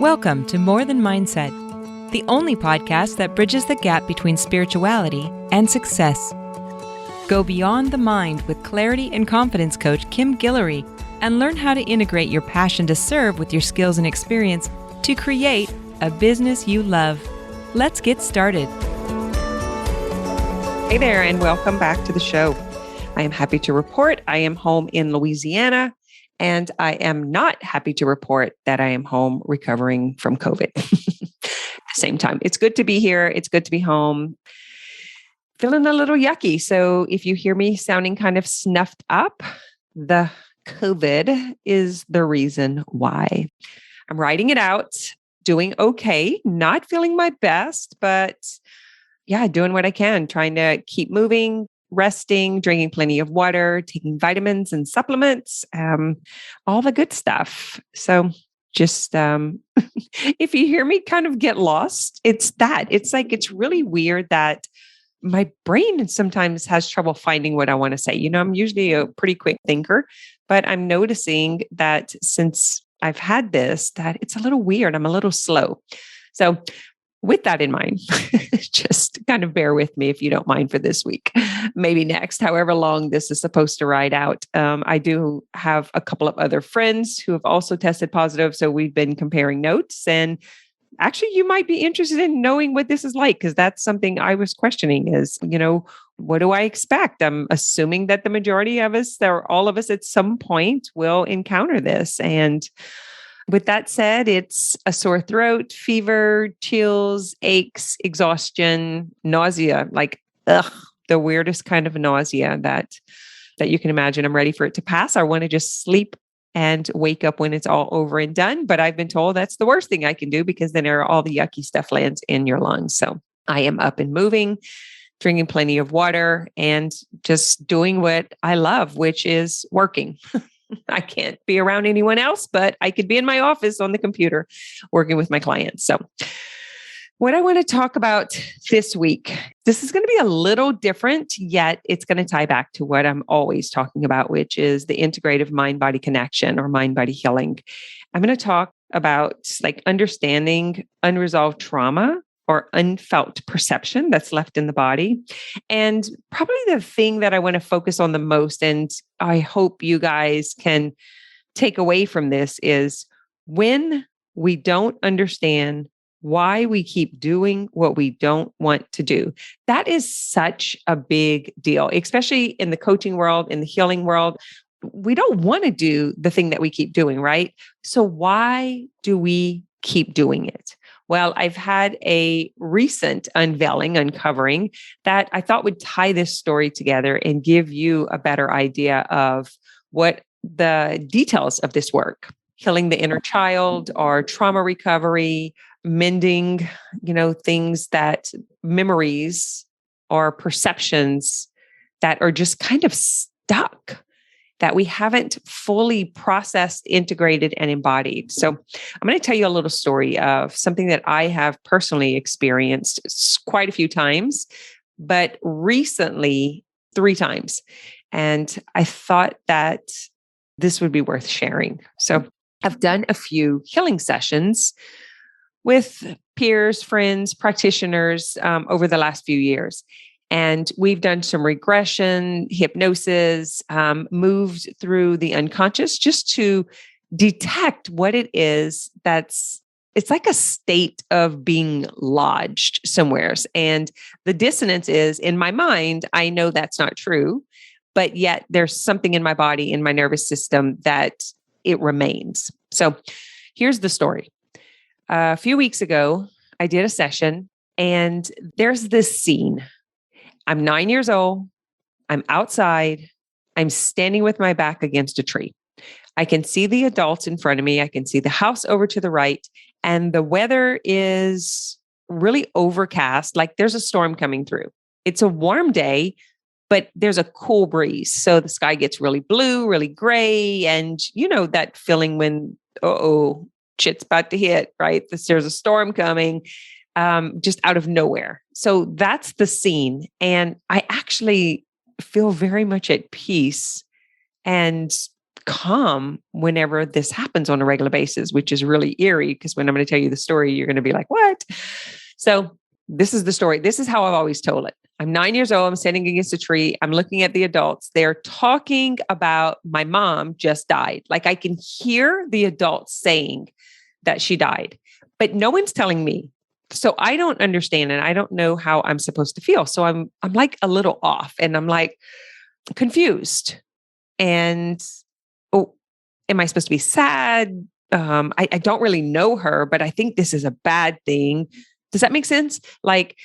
Welcome to More Than Mindset, the only podcast that bridges the gap between spirituality and success. Go beyond the mind with clarity and confidence coach Kim Guillory and learn how to integrate your passion to serve with your skills and experience to create a business you love. Let's get started. Hey there, and welcome back to the show. I am happy to report I am home in Louisiana, and I am not happy to report that I am home recovering from COVID at the same time. It's good to be here. It's good to be home. Feeling a little yucky. So if you hear me sounding kind of snuffed up, the COVID is the reason why. I'm writing it out, doing okay, not feeling my best, but yeah, doing what I can, trying to keep moving, resting, drinking plenty of water, taking vitamins and supplements, all the good stuff. So just, if you hear me kind of get lost, it's that. It's like, it's really weird that my brain sometimes has trouble finding what I want to say. You know, I'm usually a pretty quick thinker, but I'm noticing that since I've had this, that it's a little weird. I'm a little slow. So with that in mind, just kind of bear with me if you don't mind for this week, maybe next, however long this is supposed to ride out. I do have a couple of other friends who have also tested positive. So we've been comparing notes, and actually you might be interested in knowing what this is like, because that's something I was questioning is, what do I expect? I'm assuming that the majority of us, or all of us at some point, will encounter this. And with that said, it's a sore throat, fever, chills, aches, exhaustion, nausea, like the weirdest kind of nausea that you can imagine. I'm ready for it to pass. I want to just sleep and wake up when it's all over and done. But I've been told that's the worst thing I can do, because then all the yucky stuff lands in your lungs. So I am up and moving, drinking plenty of water, and just doing what I love, which is working. I can't be around anyone else, but I could be in my office on the computer working with my clients. So what I want to talk about this week, this is going to be a little different, yet it's going to tie back to what I'm always talking about, which is the integrative mind-body connection, or mind-body healing. I'm going to talk about like understanding unresolved trauma or unfelt perception that's left in the body. And probably the thing that I want to focus on the most, and I hope you guys can take away from this, is when we don't understand why we keep doing what we don't want to do. That is such a big deal, especially in the coaching world, in the healing world. We don't want to do the thing that we keep doing, right? So why do we keep doing it? Well, I've had a recent uncovering that I thought would tie this story together and give you a better idea of what the details of this work, healing the inner child or trauma recovery, mending, things that memories or perceptions that are just kind of stuck, that we haven't fully processed, integrated, and embodied. So I'm going to tell you a little story of something that I have personally experienced quite a few times, but recently 3 times. And I thought that this would be worth sharing. So I've done a few healing sessions with peers, friends, practitioners over the last few years. And we've done some regression, hypnosis, moved through the unconscious just to detect what it is it's like a state of being lodged somewhere. And the dissonance is, in my mind, I know that's not true, but yet there's something in my body, in my nervous system, that it remains. So here's the story. A few weeks ago, I did a session, and there's this scene. I'm 9 years old. I'm outside. I'm standing with my back against a tree. I can see the adults in front of me. I can see the house over to the right. And the weather is really overcast, like there's a storm coming through. It's a warm day, but there's a cool breeze. So the sky gets really blue, really gray. And you know that feeling when, shit's about to hit, right? There's a storm coming. Just out of nowhere. So that's the scene. And I actually feel very much at peace and calm whenever this happens on a regular basis, which is really eerie because when I'm going to tell you the story, you're going to be like, what? So this is the story. This is how I've always told it. I'm 9 years old. I'm standing against a tree. I'm looking at the adults. They're talking about my mom just died. Like I can hear the adults saying that she died, but no one's telling me. So I don't understand and I don't know how I'm supposed to feel. So I'm like a little off and I'm like confused. And oh, am I supposed to be sad? I don't really know her, but I think this is a bad thing. Does that make sense? Like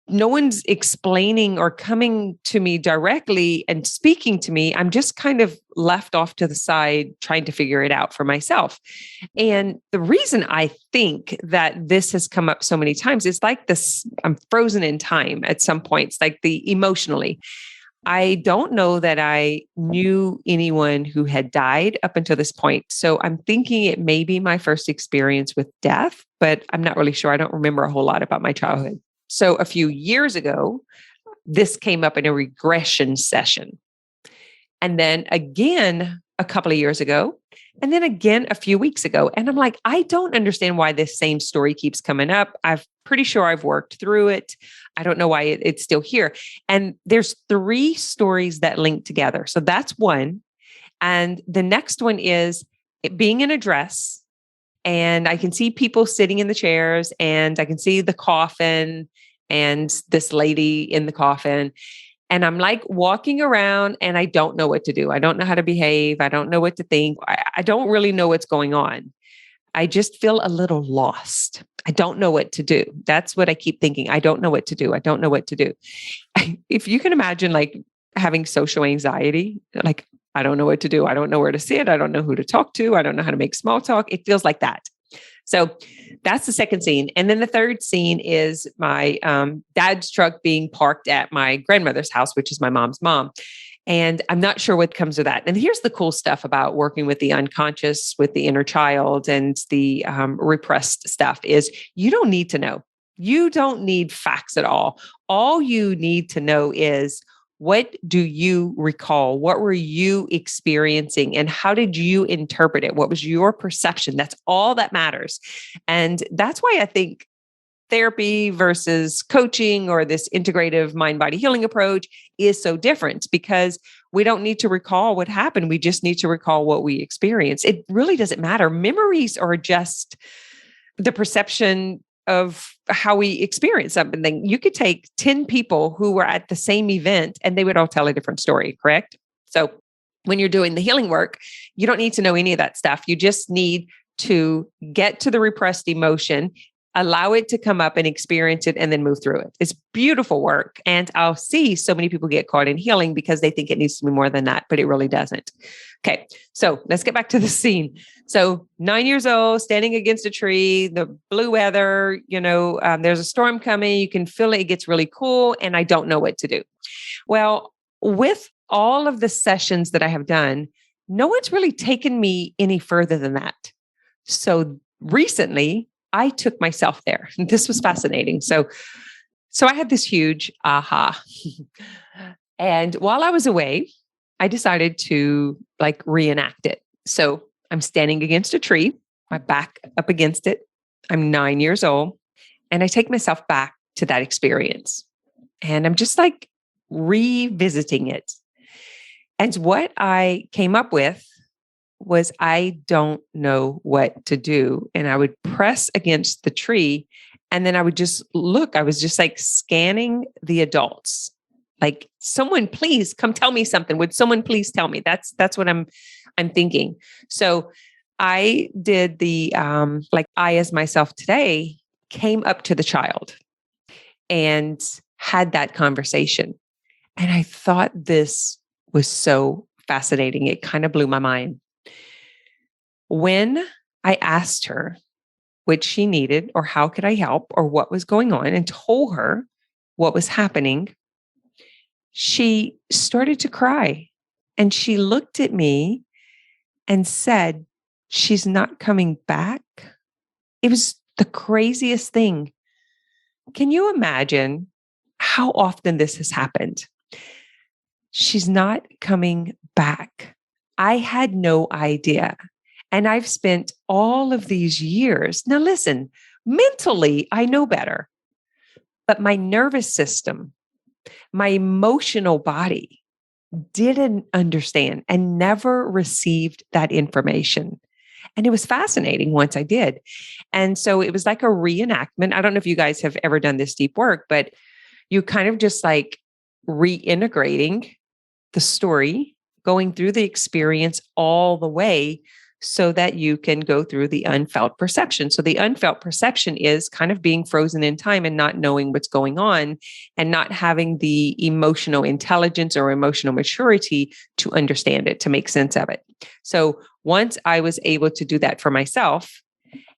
no one's explaining or coming to me directly and speaking to me. I'm just kind of left off to the side trying to figure it out for myself. And the reason I think that this has come up so many times is like this, I'm frozen in time at some points, like the emotionally. I don't know that I knew anyone who had died up until this point. So I'm thinking it may be my first experience with death, but I'm not really sure. I don't remember a whole lot about my childhood. So a few years ago, this came up in a regression session. And then again, a couple of years ago, and then again, a few weeks ago. And I'm like, I don't understand why this same story keeps coming up. I'm pretty sure I've worked through it. I don't know why it's still here. And there's 3 stories that link together. So that's one. And the next one is it being in a dress. And I can see people sitting in the chairs and I can see the coffin and this lady in the coffin. And I'm like walking around and I don't know what to do. I don't know how to behave. I don't know what to think. I don't really know what's going on. I just feel a little lost. I don't know what to do. That's what I keep thinking. I don't know what to do. I don't know what to do. If you can imagine like having social anxiety, like I don't know what to do. I don't know where to sit. I don't know who to talk to. I don't know how to make small talk. It feels like that. So that's the second scene. And then the third scene is my dad's truck being parked at my grandmother's house, which is my mom's mom. And I'm not sure what comes with that. And here's the cool stuff about working with the unconscious, with the inner child and the repressed stuff is you don't need to know. You don't need facts at all. All you need to know is what do you recall? What were you experiencing? And how did you interpret it? What was your perception? That's all that matters. And that's why I think therapy versus coaching or this integrative mind-body healing approach is so different because we don't need to recall what happened. We just need to recall what we experienced. It really doesn't matter. Memories are just the perception of how we experience something. You could take 10 people who were at the same event and they would all tell a different story, correct? So when you're doing the healing work, you don't need to know any of that stuff. You just need to get to the repressed emotion, allow it to come up and experience it, and then move through it. It's beautiful work. And I'll see so many people get caught in healing because they think it needs to be more than that, but it really doesn't. Okay, so let's get back to the scene. So 9 years old, standing against a tree, the blue weather, there's a storm coming. You can feel it. It gets really cool. And I don't know what to do. Well, with all of the sessions that I have done, no one's really taken me any further than that. So recently, I took myself there. This was fascinating. So I had this huge aha. And while I was away, I decided to reenact it. So I'm standing against a tree, my back up against it. I'm 9 years old. And I take myself back to that experience. And I'm just revisiting it. And what I came up with was I don't know what to do. And I would press against the tree and then I would just look. I was just scanning the adults. Someone please come tell me something. Would someone please tell me? That's what I'm thinking. So I did the I as myself today came up to the child and had that conversation. And I thought this was so fascinating. It kind of blew my mind. When I asked her what she needed or how could I help or what was going on and told her what was happening, she started to cry and she looked at me and said, "She's not coming back." It was the craziest thing. Can you imagine how often this has happened? She's not coming back. I had no idea. And I've spent all of these years. Now, listen, mentally, I know better, but my nervous system, my emotional body didn't understand and never received that information. And it was fascinating once I did. And so it was like a reenactment. I don't know if you guys have ever done this deep work, but you kind of just like reintegrating the story, going through the experience all the way so that you can go through the unfelt perception. So the unfelt perception is kind of being frozen in time and not knowing what's going on and not having the emotional intelligence or emotional maturity to understand it, to make sense of it. So once I was able to do that for myself,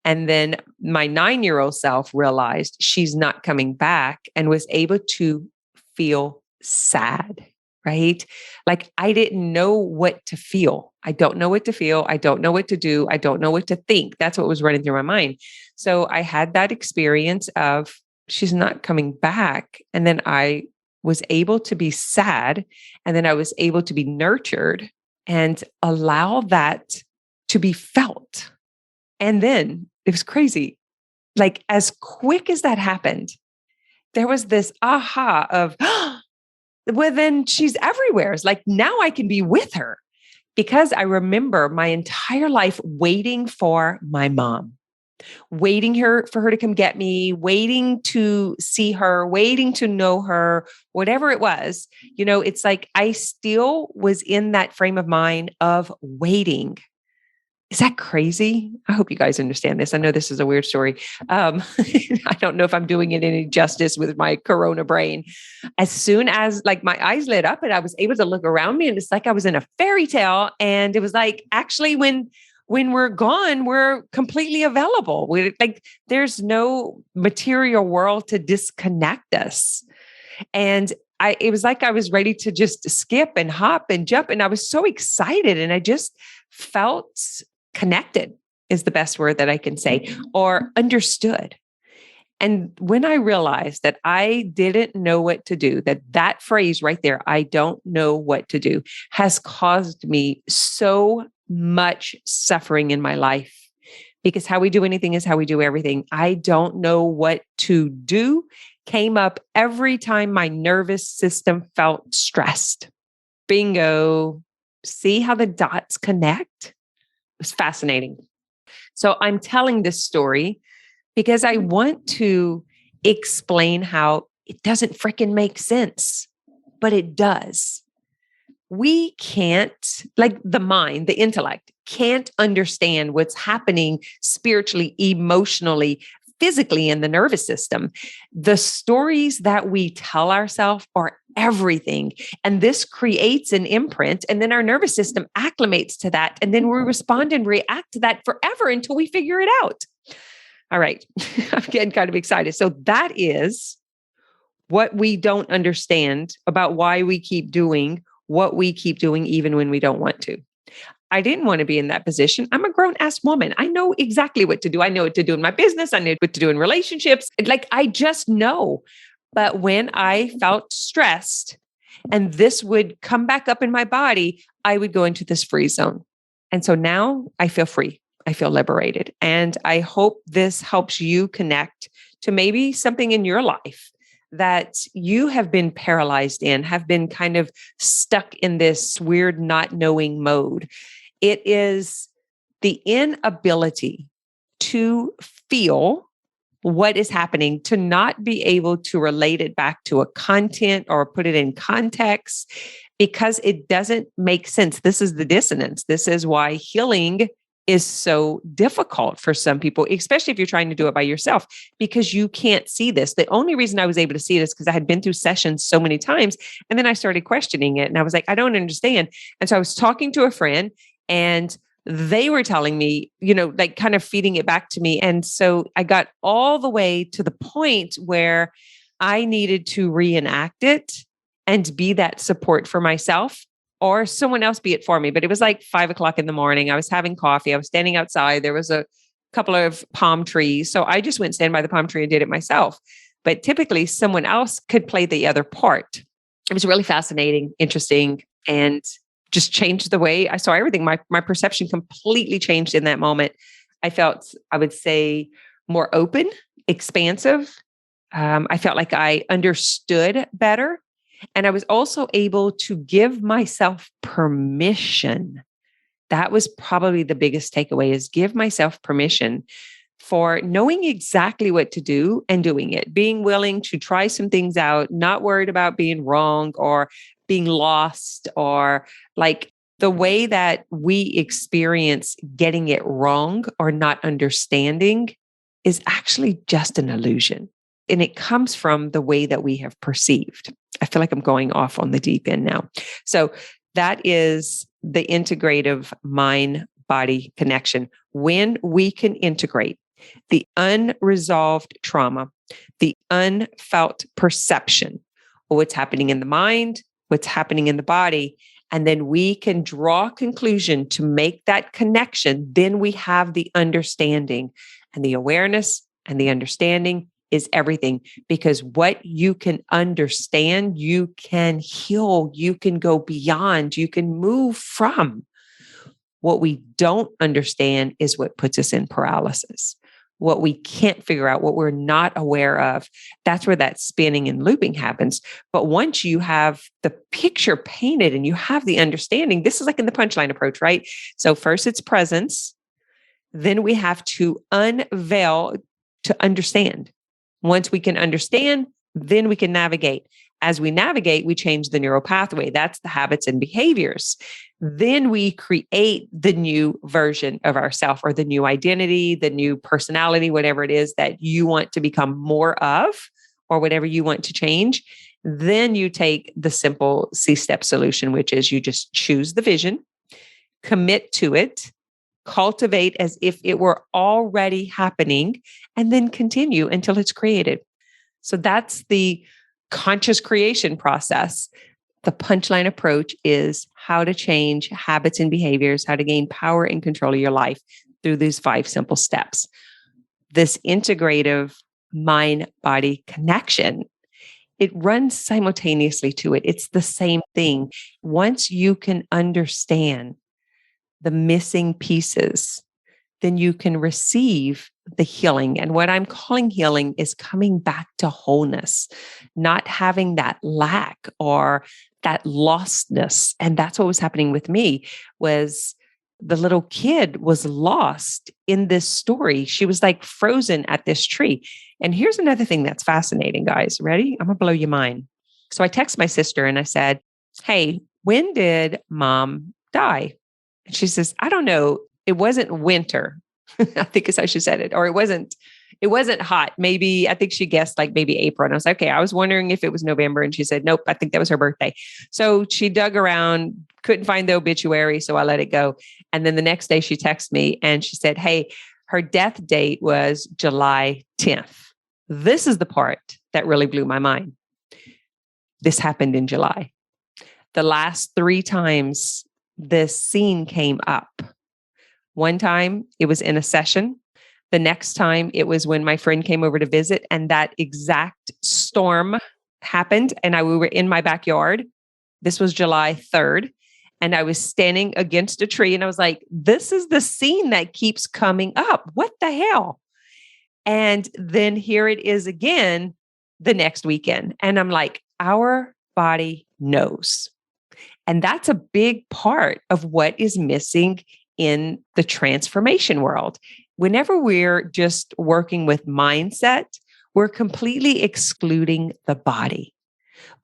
and then my 9-year-old self realized she's not coming back and was able to feel sad, right? Like I didn't know what to feel. I don't know what to feel. I don't know what to do. I don't know what to think. That's what was running through my mind. So I had that experience of she's not coming back. And then I was able to be sad. And then I was able to be nurtured and allow that to be felt. And then it was crazy. Like as quick as that happened, there was this aha of, well, then she's everywhere. It's like now I can be with her because I remember my entire life waiting for my mom, waiting for her to come get me, waiting to see her, waiting to know her, whatever it was. You know, it's like I still was in that frame of mind of waiting. Is that crazy? I hope you guys understand this. I know this is a weird story. I don't know if I'm doing it any justice with my Corona brain. As soon as like my eyes lit up and I was able to look around me, and it's like I was in a fairy tale. And it was like, actually, when we're gone, we're completely available. There's no material world to disconnect us. And it was like I was ready to just skip and hop and jump. And I was so excited. And I just felt connected is the best word that I can say, or understood. And when I realized that I didn't know what to do, that phrase right there, I don't know what to do, has caused me so much suffering in my life. Because how we do anything is how we do everything. I don't know what to do came up every time my nervous system felt stressed. Bingo. See how the dots connect? It was fascinating. So I'm telling this story because I want to explain how it doesn't freaking make sense, but it does. We can't, like the mind, the intellect, can't understand what's happening spiritually, emotionally, physically in the nervous system. The stories that we tell ourselves are everything. And this creates an imprint. And then our nervous system acclimates to that. And then we respond and react to that forever until we figure it out. All right. I'm getting kind of excited. So that is what we don't understand about why we keep doing what we keep doing, even when we don't want to. I didn't want to be in that position. I'm a grown ass woman. I know exactly what to do. I know what to do in my business. I know what to do in relationships. Like I just know. But when I felt stressed and this would come back up in my body, I would go into this freeze zone. And so now I feel free. I feel liberated. And I hope this helps you connect to maybe something in your life that you have been paralyzed in, have been kind of stuck in this weird not knowing mode. It is the inability to feel what is happening, to not be able to relate it back to a content or put it in context because it doesn't make sense. This is the dissonance. This is why healing is so difficult for some people, especially if you're trying to do it by yourself, because you can't see this. The only reason I was able to see it is because I had been through sessions so many times. And then I started questioning it and I was like, I don't understand. And so I was talking to a friend and they were telling me, like kind of feeding it back to me. And so I got all the way to the point where I needed to reenact it and be that support for myself, or someone else be it for me. But it was like 5:00 in the morning. I was having coffee. I was standing outside. There was a couple of palm trees. So I just went stand by the palm tree and did it myself. But typically someone else could play the other part. It was really fascinating, interesting. And just changed the way I saw everything. My perception completely changed in that moment. I felt, I would say, more open, expansive. I felt like I understood better. And I was also able to give myself permission. That was probably the biggest takeaway, is give myself permission for knowing exactly what to do and doing it, being willing to try some things out, not worried about being wrong or being lost, or like the way that we experience getting it wrong or not understanding is actually just an illusion. And it comes from the way that we have perceived. I feel like I'm going off on the deep end now. So that is the integrative mind-body connection. When we can integrate the unresolved trauma, the unfelt perception of what's happening in the mind, what's happening in the body, and then we can draw a conclusion to make that connection, then we have the understanding, and the awareness and the understanding is everything, because what you can understand, you can heal, you can go beyond, you can move from. What we don't understand is what puts us in paralysis. What we can't figure out, what we're not aware of, that's where that spinning and looping happens. But once you have the picture painted and you have the understanding, this is like in the punchline approach, right? So first it's presence, then we have to unveil to understand. Once we can understand, then we can navigate. As we navigate, we change the neural pathway. That's the habits and behaviors. Then we create the new version of ourselves, or the new identity, the new personality, whatever it is that you want to become more of, or whatever you want to change. Then you take the simple C-step solution, which is you just choose the vision, commit to it, cultivate as if it were already happening, and then continue until it's created. So that's the conscious creation process. The punchline approach is how to change habits and behaviors, how to gain power and control of your life through these 5 simple steps. This integrative mind-body connection, it runs simultaneously to it. It's the same thing. Once you can understand the missing pieces, then you can receive the healing. And what I'm calling healing is coming back to wholeness, not having that lack or that lostness. And that's what was happening with me. Was the little kid was lost in this story. She was like frozen at this tree. And here's another thing that's fascinating, guys. Ready? I'm gonna blow your mind. So I text my sister and I said, "Hey, when did mom die?" And she says, "I don't know. It wasn't winter." I think is how she said it. Or it wasn't hot. Maybe, I think she guessed like maybe April. And I was like, okay, I was wondering if it was November. And she said, nope, I think that was her birthday. So she dug around, couldn't find the obituary. So I let it go. And then the next day she texted me and she said, hey, her death date was July 10th. This is the part that really blew my mind. This happened in July. The last 3 times this scene came up. One time it was in a session. The next time it was when my friend came over to visit, and that exact storm happened. And we were in my backyard. This was July 3rd. And I was standing against a tree and I was like, this is the scene that keeps coming up. What the hell? And then here it is again the next weekend. And I'm like, our body knows. And that's a big part of what is missing in the transformation world. Whenever we're just working with mindset, we're completely excluding the body.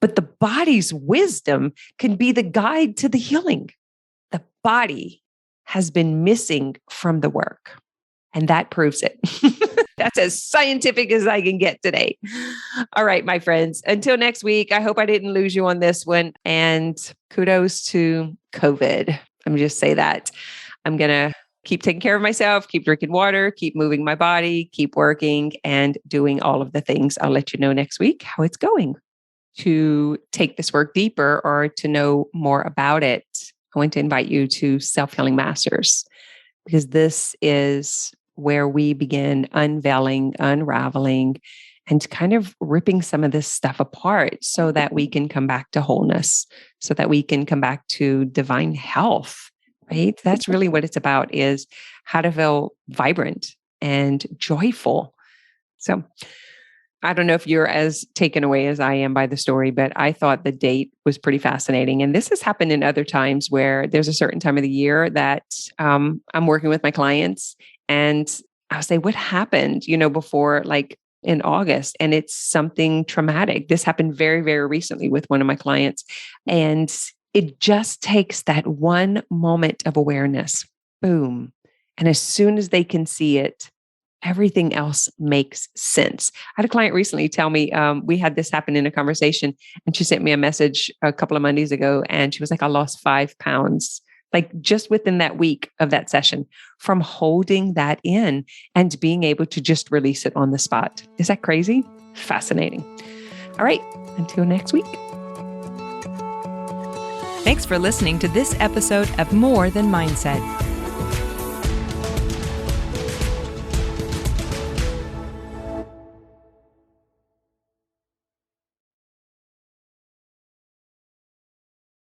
But the body's wisdom can be the guide to the healing. The body has been missing from the work. And that proves it. That's as scientific as I can get today. All right, my friends. Until next week, I hope I didn't lose you on this one. And kudos to COVID. Let me just say that. I'm going to keep taking care of myself, keep drinking water, keep moving my body, keep working and doing all of the things. I'll let you know next week how it's going. To take this work deeper or to know more about it, I want to invite you to Self-Healing Masters, because this is where we begin unveiling, unraveling, and kind of ripping some of this stuff apart so that we can come back to wholeness, so that we can come back to divine health, right? That's really what it's about, is how to feel vibrant and joyful. So I don't know if you're as taken away as I am by the story, but I thought the date was pretty fascinating. And this has happened in other times where there's a certain time of the year that I'm working with my clients, and I'll say, what happened, before, like in August? And it's something traumatic. This happened very, very recently with one of my clients. And it just takes that one moment of awareness, boom. And as soon as they can see it, everything else makes sense. I had a client recently tell me, we had this happen in a conversation, and she sent me a message a couple of Mondays ago, and she was like, I lost 5 pounds, like just within that week of that session, from holding that in and being able to just release it on the spot. Is that crazy? Fascinating. All right, until next week. Thanks for listening to this episode of More Than Mindset.